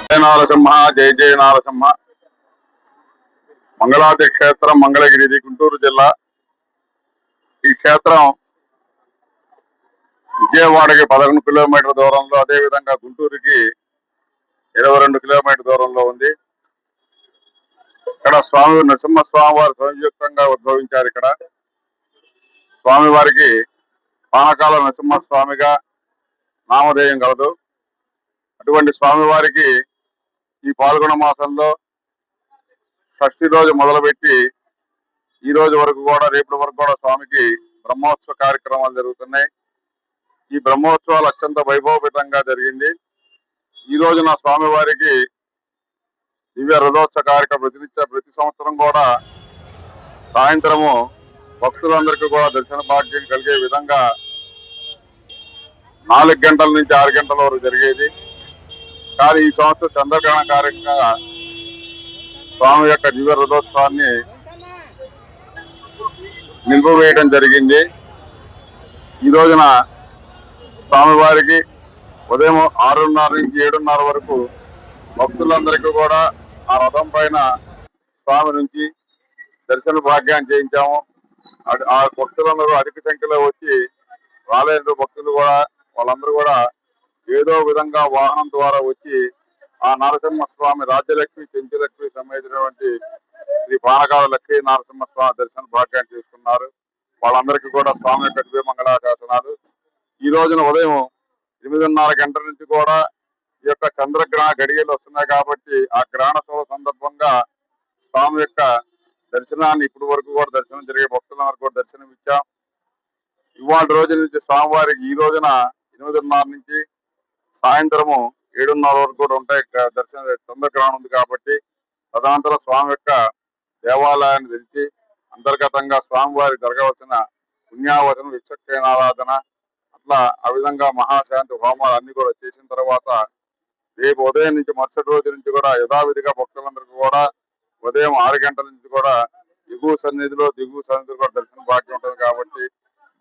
జయ నారసింహ, జయ జయ నారసింహ. మంగళాది క్షేత్రం మంగళగిరి, గుంటూరు జిల్లా. ఈ క్షేత్రం విజయవాడకి 11 కిలోమీటర్ల దూరంలో, అదే విధంగా గుంటూరుకి 22 కిలోమీటర్ల దూరంలో ఉంది. ఇక్కడ స్వామి నరసింహస్వామి వారు సంయుక్తంగా ఉద్భవించారు. ఇక్కడ స్వామివారికి పానకాల నరసింహస్వామిగా నామధేయం కలదు. అటువంటి స్వామివారికి ఈ పాల్గొన మాసంలో షష్ఠి రోజు మొదలుపెట్టి ఈ రోజు వరకు కూడా, రేపటి వరకు కూడా స్వామికి బ్రహ్మోత్సవ కార్యక్రమాలు జరుగుతున్నాయి. ఈ బ్రహ్మోత్సవాలు అత్యంత వైభవపేతంగా జరిగింది. ఈ రోజున స్వామివారికి దివ్య రథోత్సవ కార్యక్రమం ప్రతి సంవత్సరం కూడా సాయంత్రము భక్తులందరికీ కూడా దర్శన భాగ్యం కలిగే విధంగా 4 గంటల నుంచి 6 గంటల వరకు జరిగేది. కానీ ఈ సంవత్సరం చంద్రగ్రహణ కార్యక్రమంగా స్వామి యొక్క దివ్య రథోత్సవాన్ని నిలిపివేయడం జరిగింది. ఈ రోజున స్వామివారికి ఉదయం 6:30 నుంచి 7:30 వరకు భక్తులందరికీ కూడా ఆ రథం పైన స్వామి నుంచి దర్శన భాగ్యాన్ని చేయించాము. ఆ భక్తులందరూ అధిక సంఖ్యలో వచ్చి రాలేని భక్తులు కూడా వాళ్ళందరూ కూడా ఏదో విధంగా వాహనం ద్వారా వచ్చి ఆ నరసింహస్వామి రాజ్యలక్ష్మి చెంచులక్ష్మి సమేతమైనటువంటి శ్రీ పానకాల లక్ష్మీ నరసింహస్వామి దర్శన భాగ్యాన్ని చేసుకున్నారు. వాళ్ళందరికీ కూడా స్వామి యొక్క దివ్య మంగళాశాసనాలు. ఈ రోజున ఉదయం 8:30 గంటల నుంచి కూడా ఈ యొక్క చంద్రగ్రహణ గడియలు వస్తున్నాయి కాబట్టి ఆ గ్రహణ శోభ సందర్భంగా స్వామి యొక్క దర్శనాన్ని ఇప్పటి వరకు కూడా దర్శనం జరిగే భక్తులందరూ కూడా దర్శనం ఇచ్చాం. ఇవాళ రోజు నుంచి స్వామివారికి ఈ రోజున 8:30 నుంచి సాయంత్రము 7:30 వరకు కూడా ఉంటాయి. దర్శనం చంద్రగ్రహణం ఉంది కాబట్టి తదనంతరం స్వామి యొక్క దేవాలయాన్ని తెరిచి అంతర్గతంగా స్వామివారికి జరగవలసిన పుణ్యావచనం, విచక్షణారాధన, అట్లా ఆ విధంగా మహాశాంతి హోమాలు అన్ని కూడా చేసిన తర్వాత రేపు ఉదయం నుంచి మరుసటి రోజు నుంచి కూడా యథావిధిగా భక్తులందరికీ కూడా ఉదయం 6 గంటల నుంచి కూడా దిగువ సన్నిధిలో కూడా దర్శన భాగ్యం ఉంటుంది కాబట్టి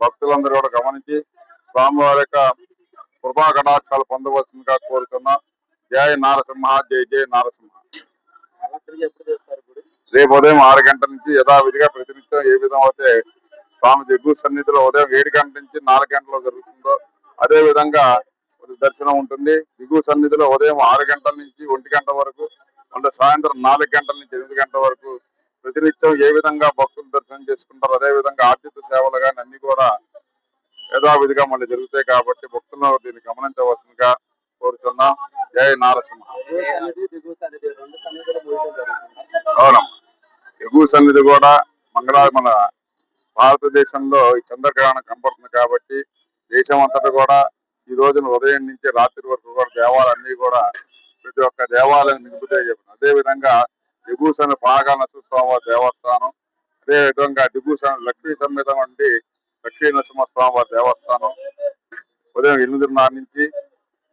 భక్తులందరూ కూడా గమనించి స్వామివారి యొక్క కృపా కటాక్షాలు పొందవలసిందిగా కోరుతున్నాం. జయ నారసింహ, జయ జయ నారసింహ. రేపు ఉదయం 6 గంటల నుంచి యథావిధిగా ప్రతినిత్యం ఏ విధంగా అయితే స్వామి దిగువ సన్నిధిలో ఉదయం 7 గంటల నుంచి 4 గంటలు జరుగుతుందో అదే విధంగా దర్శనం ఉంటుంది. దిగువ సన్నిధిలో ఉదయం 6 గంటల నుంచి 1 గంట వరకు, అంటే సాయంత్రం 4 గంటల నుంచి 8 గంటల వరకు ప్రతినిత్యం ఏ విధంగా భక్తులు దర్శనం చేసుకుంటారు అదే విధంగా ఆర్జిత సేవలు కానీ అన్ని కూడా యథావిధిగా మళ్ళీ జరుగుతాయి కాబట్టి భక్తులను దీన్ని గమనించవలసిందిగా కోరుతున్నాం. జయ నారసింహ. అవునమ్మా, ఎగువ సన్నిధి కూడా మన భారతదేశంలో ఈ చంద్రగ్రహణం కనపడుతుంది కాబట్టి దేశం అంతటా కూడా ఈ రోజున ఉదయం నుంచి రాత్రి వరకు కూడా దేవాలన్నీ కూడా ప్రతి ఒక్క దేవాలయం నిలుపుతే చెప్పిన అదే విధంగా దిగుసన పానకాల నరసింహస్వామి దేవస్థానం, అదే విధంగా దిగుసన లక్ష్మీ సమేతం వంటి లక్ష్మీ నరసింహస్వామి దేవస్థానం ఉదయం 8:30 నుంచి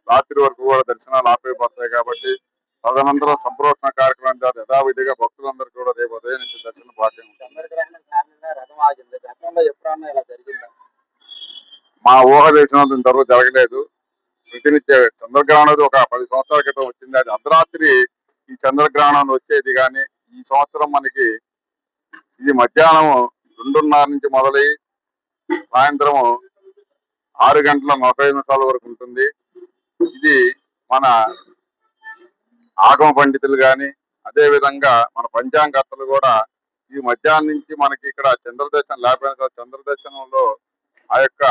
రాత్రి వరకు కూడా దర్శనాలు ఆపేయబడతాయి కాబట్టి తదనంతరం సంప్రోక్షణ కార్యక్రమం చేత యథావిధిగా భక్తులందరికీ కూడా రేపు ఉదయం నుంచి దర్శన భాగ్యం మా ఊహ చేసినంత ఇంతవరకు జరగలేదు. ప్రతినిత్య చంద్రగ్రహణం ఒక 10 సంవత్సరాల క్రితం వచ్చింది. అది అర్ధరాత్రి ఈ చంద్రగ్రహణం వచ్చేది కానీ ఈ సంవత్సరం మనకి ఇది మధ్యాహ్నం 2:30 నుంచి మొదలై సాయంత్రం 6:45 వరకు ఉంటుంది. ఇది మన ఆగమ పండితులు కానీ అదే విధంగా మన పంచాంగకర్తలు కూడా ఈ మధ్యాహ్నం నుంచి మనకి ఇక్కడ చంద్రదర్శనం లేకపోయినా చంద్రదర్శనంలో ఆ యొక్క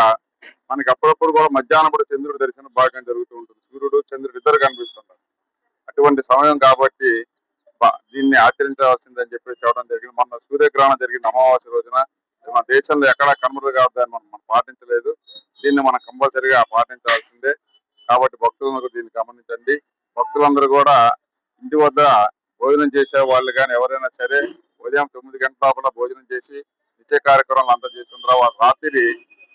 మనకి అప్పుడప్పుడు కూడా మధ్యాహ్నం కూడా చంద్రుడి దర్శనం భాగం జరుగుతూ ఉంటుంది. సూర్యుడు చంద్రుడు ఇద్దరు కనిపిస్తుంటారు. అటువంటి సమయం కాబట్టి దీన్ని ఆచరించవలసిందని చెప్పి చెప్పడం జరిగింది. మన సూర్యగ్రహణం జరిగిన అమావాస్య రోజున మన దేశంలో ఎక్కడా కనుమరుగు కావద్దని మనం పాటించలేదు. దీన్ని మనం కంపల్సరిగా పాటించాల్సిందే కాబట్టి భక్తులందరూ దీన్ని గమనించండి. భక్తులందరూ కూడా ఇంటి వద్ద భోజనం చేసే వాళ్ళు కానీ ఎవరైనా సరే ఉదయం 9 గంటల లోపల భోజనం చేసి నిత్య కార్యక్రమాలు అంతా చేసిన తర్వాత రాత్రి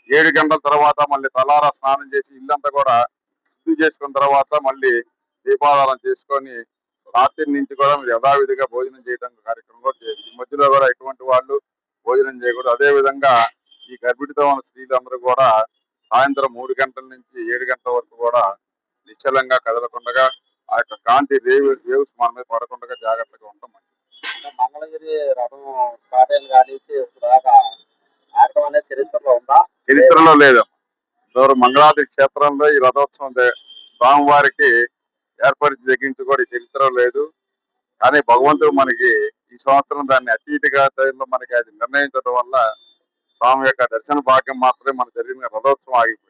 7 గంటల తర్వాత మళ్ళీ తలారా స్నానం చేసి ఇల్లంతా కూడా శుద్ధి చేసుకున్న తర్వాత మళ్ళీ దీపారాధన చేసుకొని రాత్రి నుంచి కూడా మీరు యథావిధిగా భోజనం చేయడం కార్యక్రమం కూడా చేయాలి. ఈ మధ్యలో కూడా ఎటువంటి వాళ్ళు భోజనం చేయకూడదు. అదే విధంగా ఈ గర్భిణితో ఉన్న స్త్రీలందరూ కూడా సాయంత్రం 3 గంటల నుంచి 7 గంటల వరకు కూడా నిశ్చలంగా కదలకుండగా ఆ యొక్క కాంతి వేవ్స్ మన మీద పడకుండా జాగ్రత్తగా ఉంటాం. మంగళగిరి రథం స్టార్ట్ అయిన కాడి నుంచి ఇప్పుడు దాకా ఆడటం అనేది చరిత్రలో ఉందా? చరిత్రలో లేదు. మంగళాద్రి క్షేత్రంలో ఈ రథోత్సవం స్వామివారికి ఏర్పరిచి జరిగించి కూడా ఈ చరిత్ర లేదు. కానీ భగవంతుడు మనకి ఈ సంవత్సరం దాన్ని అటు ఇటుగా టైంలో మనకి అది నిర్ణయించడం వల్ల స్వామి యొక్క దర్శన భాగ్యం మాత్రమే మనకు జరిగిన రథోత్సవం ఆగిపోయింది.